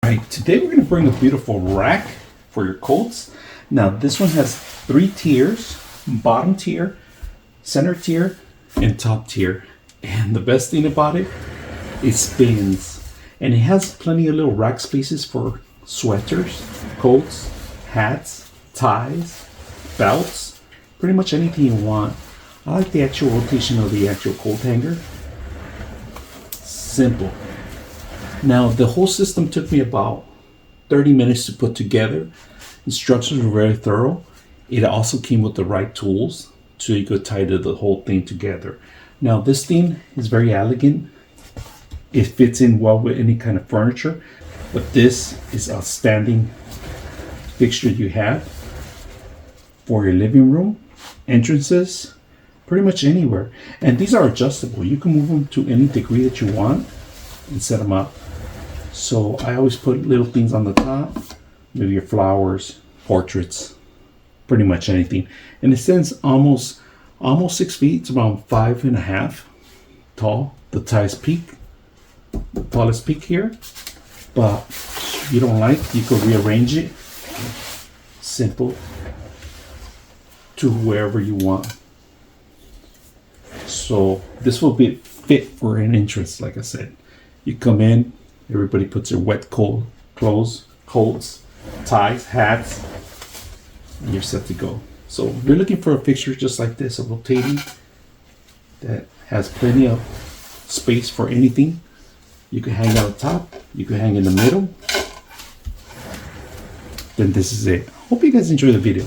Alright, today we're going to bring a beautiful rack for your coats. Now this one has 3 tiers, bottom tier, center tier, and top tier. And the best thing about it, it spins. And it has plenty of little rack spaces for sweaters, coats, hats, ties, belts, pretty much anything you want. I like the actual rotation of the actual coat hanger. Simple. Now the whole system took me about 30 minutes to put together. Instructions were very thorough. It also came with the right tools so you could tie the whole thing together. Now this thing is very elegant. It fits in well with any kind of furniture, but this is outstanding fixture you have for your living room, entrances, pretty much anywhere. And these are adjustable. You can move them to any degree that you want and set them up. So I always put little things on the top, maybe your flowers, portraits, pretty much anything. And it stands almost 6 feet. It's about 5.5 tall, the tallest peak here. But if you don't like, you could rearrange it. Simple to wherever you want. So this will be fit for an entrance, like I said. You come in, everybody puts their wet clothes, coats, ties, hats, and you're set to go. So if you're looking for a fixture just like this, a rotating that has plenty of space for anything. You can hang on top, you can hang in the middle. Then this is it. Hope you guys enjoy the video.